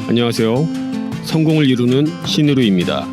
안녕하세요. 성공을 이루는 신의루입니다.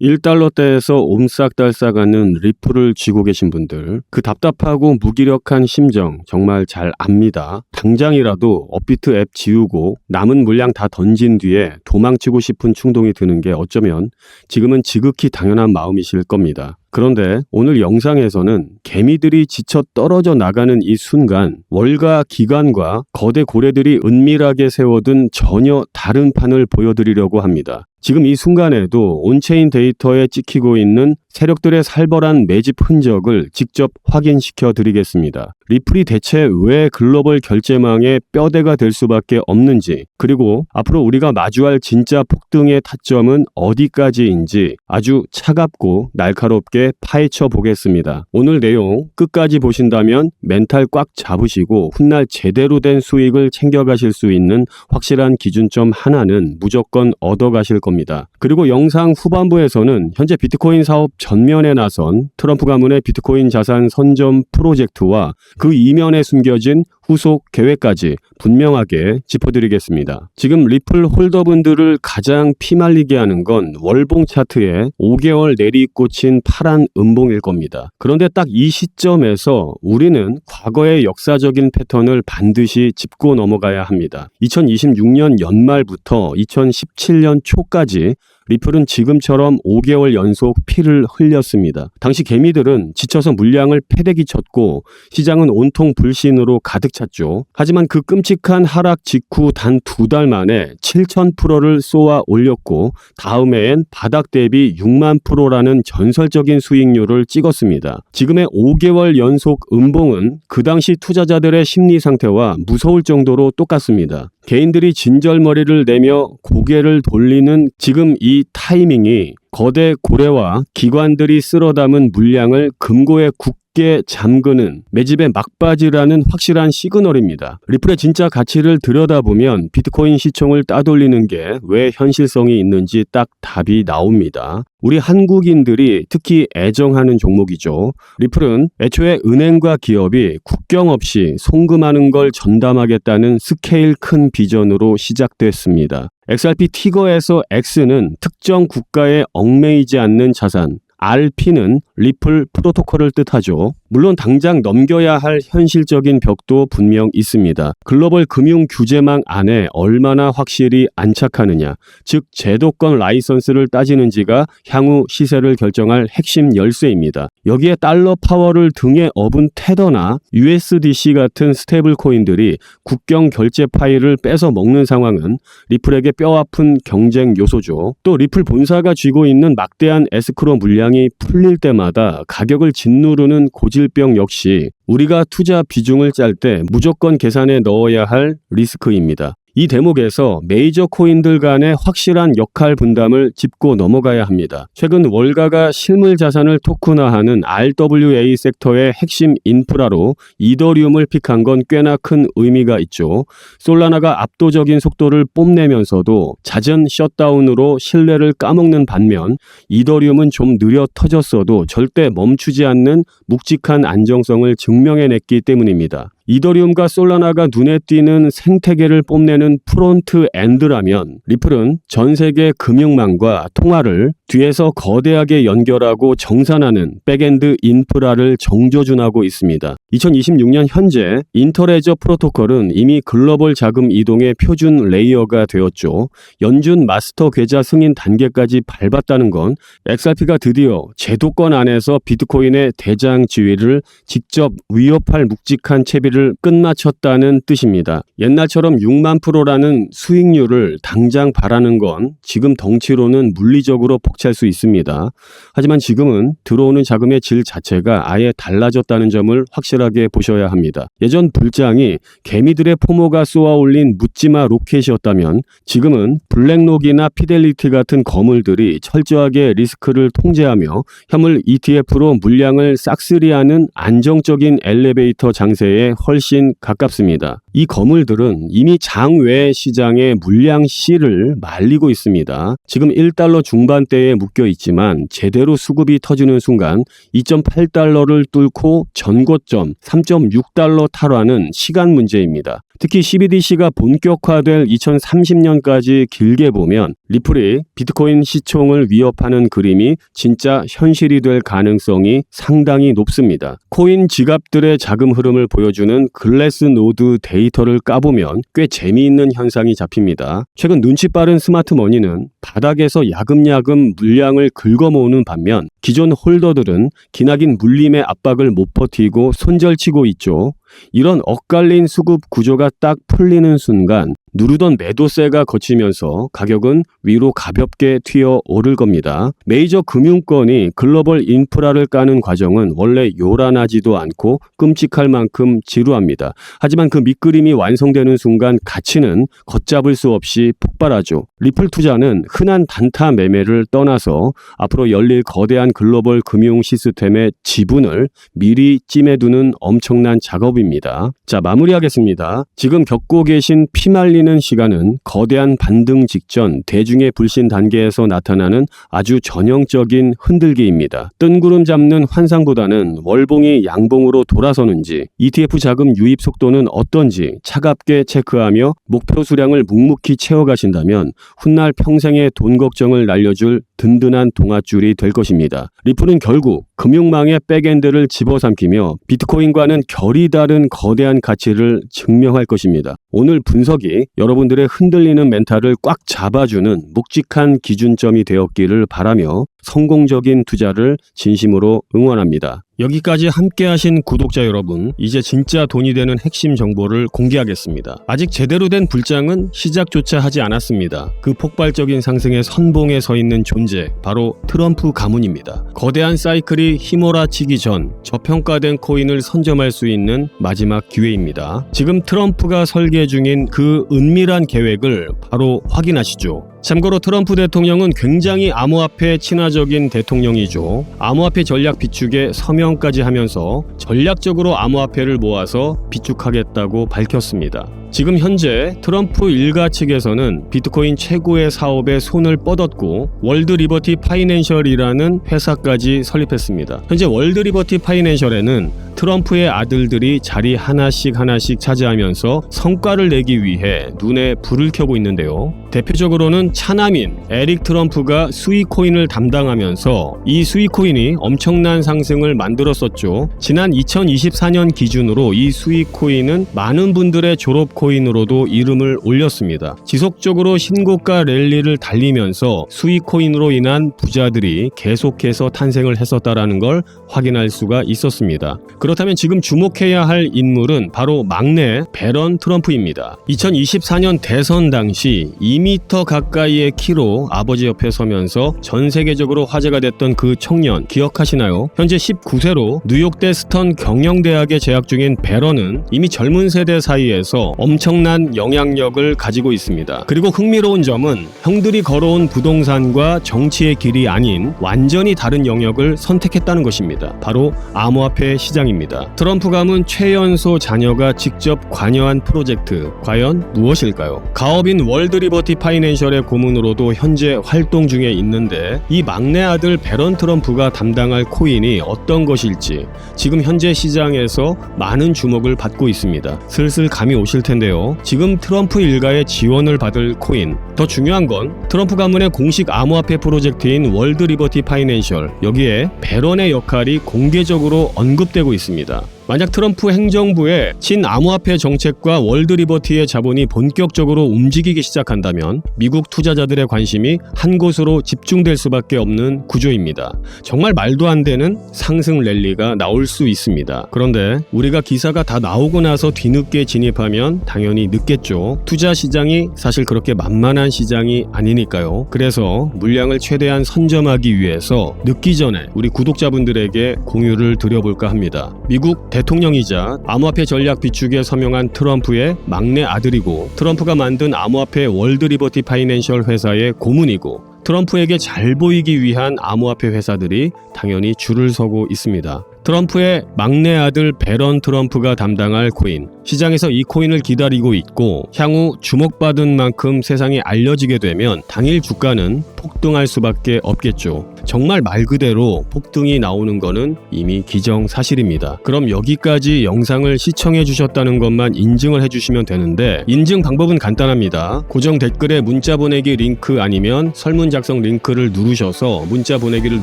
1달러대에서 옴싹달싹하는 리플을 쥐고 계신 분들, 그 답답하고 무기력한 심정 정말 잘 압니다. 당장이라도 업비트 앱 지우고 남은 물량 다 던진 뒤에 도망치고 싶은 충동이 드는 게 어쩌면 지금은 지극히 당연한 마음이실 겁니다. 그런데 오늘 영상에서는 개미들이 지쳐 떨어져 나가는 이 순간 월가 기관과 거대 고래들이 은밀하게 세워둔 전혀 다른 판을 보여드리려고 합니다. 지금 이 순간에도 온체인 데이터에 찍히고 있는 세력들의 살벌한 매집 흔적을 직접 확인시켜 드리겠습니다. 리플이 대체 왜 글로벌 결제망의 뼈대가 될 수밖에 없는지, 그리고 앞으로 우리가 마주할 진짜 폭등의 타점은 어디까지인지 아주 차갑고 날카롭게 파헤쳐 보겠습니다. 오늘 내용 끝까지 보신다면 멘탈 꽉 잡으시고 훗날 제대로 된 수익을 챙겨가실 수 있는 확실한 기준점 하나는 무조건 얻어가실 겁니다. 그리고 영상 후반부에서는 현재 비트코인 사업 전면에 나선 트럼프 가문의 비트코인 자산 선점 프로젝트와 그 이면에 숨겨진 후속 계획까지 분명하게 짚어드리겠습니다. 지금 리플 홀더분들을 가장 피말리게 하는 건 월봉 차트에 5개월 내리꽂힌 파란 음봉일 겁니다. 그런데 딱 이 시점에서 우리는 과거의 역사적인 패턴을 반드시 짚고 넘어가야 합니다. 2026년 연말부터 2017년 초까지 리플은 지금처럼 5개월 연속 피를 흘렸습니다. 당시 개미들은 지쳐서 물량을 패대기 쳤고 시장은 온통 불신으로 가득 찼죠. 하지만 그 끔찍한 하락 직후 단 2달 만에 7000%를 쏘아 올렸고 다음 해엔 바닥 대비 6만%라는 전설적인 수익률을 찍었습니다. 지금의 5개월 연속 음봉은 그 당시 투자자들의 심리 상태와 무서울 정도로 똑같습니다. 개인들이 진절머리를 내며 고개를 돌리는 지금 이 타이밍이 거대 고래와 기관들이 쓸어 담은 물량을 금고에 굳게 잠그는 매집의 막바지라는 확실한 시그널입니다. 리플의 진짜 가치를 들여다보면 비트코인 시총을 따돌리는 게 왜 현실성이 있는지 딱 답이 나옵니다. 우리 한국인들이 특히 애정하는 종목이죠. 리플은 애초에 은행과 기업이 국경 없이 송금하는 걸 전담하겠다는 스케일 큰 비전으로 시작됐습니다. XRP 티거에서 X는 특정 국가에 얽매이지 않는 자산, RP는 리플 프로토콜을 뜻하죠. 물론 당장 넘겨야 할 현실적인 벽도 분명 있습니다. 글로벌 금융 규제망 안에 얼마나 확실히 안착하느냐, 즉 제도권 라이선스를 따지는지가 향후 시세를 결정할 핵심 열쇠입니다. 여기에 달러 파워를 등에 업은 테더나 USDC 같은 스테이블 코인들이 국경 결제 파일을 뺏어 먹는 상황은 리플에게 뼈아픈 경쟁 요소죠. 또 리플 본사가 쥐고 있는 막대한 에스크로 물량이 풀릴 때마다 가격을 짓누르는 고질병 역시 우리가 투자 비중을 짤 때 무조건 계산에 넣어야 할 리스크입니다. 이 대목에서 메이저 코인들 간의 확실한 역할 분담을 짚고 넘어가야 합니다. 최근 월가가 실물 자산을 토큰화하는 RWA 섹터의 핵심 인프라로 이더리움을 픽한 건 꽤나 큰 의미가 있죠. 솔라나가 압도적인 속도를 뽐내면서도 잦은 셧다운으로 신뢰를 까먹는 반면 이더리움은 좀 느려 터졌어도 절대 멈추지 않는 묵직한 안정성을 증명해냈기 때문입니다. 이더리움과 솔라나가 눈에 띄는 생태계를 뽐내는 프론트 엔드라면 리플은 전 세계 금융망과 통화를 뒤에서 거대하게 연결하고 정산하는 백엔드 인프라를 정조준하고 있습니다. 2026년 현재 인터레저 프로토콜은 이미 글로벌 자금 이동의 표준 레이어가 되었죠. 연준 마스터 계좌 승인 단계까지 밟았다는 건 XRP가 드디어 제도권 안에서 비트코인의 대장 지위를 직접 위협할 묵직한 채비를 끝마쳤다는 뜻입니다. 옛날처럼 6만%라는 수익률을 당장 바라는 건 지금 덩치로는 물리적으로 벅찰 수 있습니다. 하지만 지금은 들어오는 자금의 질 자체가 아예 달라졌다는 점을 확실하게 보셔야 합니다. 예전 불장이 개미들의 포모가 쏘아올린 묻지마 로켓이었다면 지금은 블랙록이나 피델리티 같은 거물들이 철저하게 리스크를 통제하며 현물 ETF로 물량을 싹쓸이하는 안정적인 엘리베이터 장세에 훨씬 가깝습니다. 이 거물들은 이미 장외 시장의 물량 씨를 말리고 있습니다. 지금 1달러 중반대에 묶여 있지만 제대로 수급이 터지는 순간 2.8달러를 뚫고 전고점 3.6달러 탈환은 시간 문제입니다. 특히 CBDC가 본격화될 2030년까지 길게 보면 리플이 비트코인 시총을 위협하는 그림이 진짜 현실이 될 가능성이 상당히 높습니다. 코인 지갑들의 자금 흐름을 보여주는 글래스노드 데이터를 까보면 꽤 재미있는 현상이 잡힙니다. 최근 눈치 빠른 스마트머니는 바닥에서 야금야금 물량을 긁어모으는 반면 기존 홀더들은 기나긴 물림의 압박을 못 버티고 손절치고 있죠. 이런 엇갈린 수급 구조가 딱 풀리는 순간 누르던 매도세가 거치면서 가격은 위로 가볍게 튀어 오를 겁니다. 메이저 금융권이 글로벌 인프라를 까는 과정은 원래 요란하지도 않고 끔찍할 만큼 지루합니다. 하지만 그 밑그림이 완성되는 순간 가치는 걷잡을 수 없이 폭발하죠. 리플 투자는 흔한 단타 매매를 떠나서 앞으로 열릴 거대한 글로벌 금융 시스템의 지분을 미리 찜해두는 엄청난 작업입니다. 자, 마무리하겠습니다. 지금 겪고 계신 피말리는 시간은 거대한 반등 직전 대중의 불신 단계에서 나타나는 아주 전형적인 흔들기입니다. 뜬구름 잡는 환상보다는 월봉이 양봉으로 돌아서는지 ETF 자금 유입 속도는 어떤지 차갑게 체크하며 목표 수량을 묵묵히 채워가신다면 훗날 평생의 돈 걱정을 날려줄 든든한 동아줄이 될 것입니다. 리플은 결국 금융망의 백엔드를 집어삼키며 비트코인과는 결이 다른 거대한 가치를 증명할 것입니다. 오늘 분석이 여러분들의 흔들리는 멘탈을 꽉 잡아주는 묵직한 기준점이 되었기를 바라며 성공적인 투자를 진심으로 응원합니다. 여기까지 함께하신 구독자 여러분, 이제 진짜 돈이 되는 핵심 정보를 공개하겠습니다. 아직 제대로 된 불장은 시작조차 하지 않았습니다. 그 폭발적인 상승의 선봉에 서 있는 존재, 바로 트럼프 가문입니다. 거대한 사이클이 휘몰아치기 전 저평가된 코인을 선점할 수 있는 마지막 기회입니다. 지금 트럼프가 설계 중인 그 은밀한 계획을 바로 확인하시죠. 참고로 트럼프 대통령은 굉장히 암호화폐 친화적인 대통령이죠. 암호화폐 전략 비축에 서명까지 하면서 전략적으로 암호화폐를 모아서 비축하겠다고 밝혔습니다. 지금 현재 트럼프 일가 측에서는 비트코인 최고의 사업에 손을 뻗었고 월드 리버티 파이낸셜이라는 회사까지 설립했습니다. 현재 월드 리버티 파이낸셜에는 트럼프의 아들들이 자리 하나씩 차지하면서 성과를 내기 위해 눈에 불을 켜고 있는데요. 대표적으로는 차남인 에릭 트럼프가 수익코인을 담당하면서 이 수익코인이 엄청난 상승을 만들었었죠. 지난 2024년 기준으로 이 수익코인은 많은 분들의 졸업코인으로도 이름을 올렸습니다. 지속적으로 신고가 랠리를 달리면서 수익코인으로 인한 부자들이 계속해서 탄생을 했었다라는 걸 확인할 수가 있었습니다. 그렇다면 지금 주목해야 할 인물은 바로 막내 배런 트럼프입니다. 2024년 대선 당시 2m 가까이의 키로 아버지 옆에 서면서 전 세계적으로 화제가 됐던 그 청년 기억하시나요? 현재 19세로 뉴욕대 스턴 경영대학에 재학 중인 배런은 이미 젊은 세대 사이에서 엄청난 영향력을 가지고 있습니다. 그리고 흥미로운 점은 형들이 걸어온 부동산과 정치의 길이 아닌 완전히 다른 영역을 선택했다는 것입니다. 바로 암호화폐 시장입니다. 트럼프 가문 최연소 자녀가 직접 관여한 프로젝트, 과연 무엇일까요? 가업인 월드 리버티 파이낸셜의 고문으로도 현재 활동 중에 있는데 이 막내 아들 배런 트럼프가 담당할 코인이 어떤 것일지 지금 현재 시장에서 많은 주목을 받고 있습니다. 슬슬 감이 오실 텐데요. 지금 트럼프 일가의 지원을 받을 코인, 더 중요한 건 트럼프 가문의 공식 암호화폐 프로젝트인 월드 리버티 파이낸셜, 여기에 배런의 역할이 공개적으로 언급되고 있습니다. 만약 트럼프 행정부의 친암호화폐 정책과 월드 리버티의 자본이 본격적으로 움직이기 시작한다면 미국 투자자들의 관심이 한 곳으로 집중될 수밖에 없는 구조입니다. 정말 말도 안 되는 상승 랠리가 나올 수 있습니다. 그런데 우리가 기사가 다 나오고 나서 뒤늦게 진입하면 당연히 늦겠죠. 투자 시장이 사실 그렇게 만만한 시장이 아니니까요. 그래서 물량을 최대한 선점하기 위해서 늦기 전에 우리 구독자분들에게 공유를 드려볼까 합니다. 미국 대통령이자 암호화폐 전략 비축에 서명한 트럼프의 막내 아들이고 트럼프가 만든 암호화폐 월드 리버티 파이낸셜 회사의 고문이고 트럼프에게 잘 보이기 위한 암호화폐 회사들이 당연히 줄을 서고 있습니다. 트럼프의 막내 아들 배런 트럼프가 담당할 코인, 시장에서 이 코인을 기다리고 있고 향후 주목받은 만큼 세상에 알려지게 되면 당일 주가는 폭등할 수밖에 없겠죠. 정말 말 그대로 폭등이 나오는 거는 이미 기정사실입니다. 그럼 여기까지 영상을 시청해 주셨다는 것만 인증을 해주시면 되는데, 인증 방법은 간단합니다. 고정 댓글에 문자 보내기 링크 아니면 설문 작성 링크를 누르셔서 문자 보내기를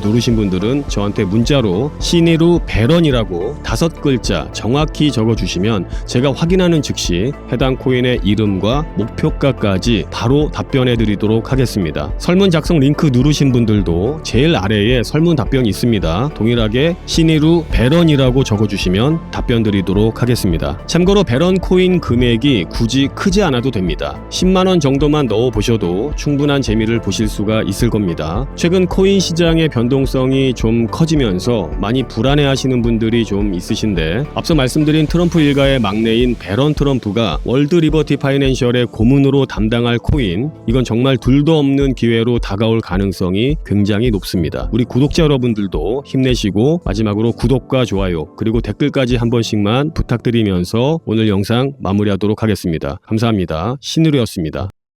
누르신 분들은 저한테 문자로 신의루 배런이라고 5글자 정확히 적어주시면 제가 확인하는 즉시 해당 코인의 이름과 목표가까지 바로 답변해 드리도록 하겠습니다. 설문 작성 링크 누르신 분들도 제일 아래에 설문 답변이 있습니다. 동일하게 신의루 배런이라고 적어주시면 답변 드리도록 하겠습니다. 참고로 배런 코인 금액이 굳이 크지 않아도 됩니다. 10만원 정도만 넣어 보셔도 충분한 재미를 보실 수가 있을 겁니다. 최근 코인 시장의 변동성이 좀 커지면서 많이 불안해 하시는 분들이 좀 있으신데, 앞서 말씀드린 트럼프 일가의 막내인 배런 트럼프가 월드 리버티 파이낸셜의 고문으로 담당할 코인, 이건 정말 둘도 없는 기회로 다가올 가능성이 굉장히 높습니다. 우리 구독자 여러분들도 힘내시고 마지막으로 구독과 좋아요 그리고 댓글까지 한 번씩만 부탁드리면서 오늘 영상 마무리하도록 하겠습니다. 감사합니다. 신의루였습니다.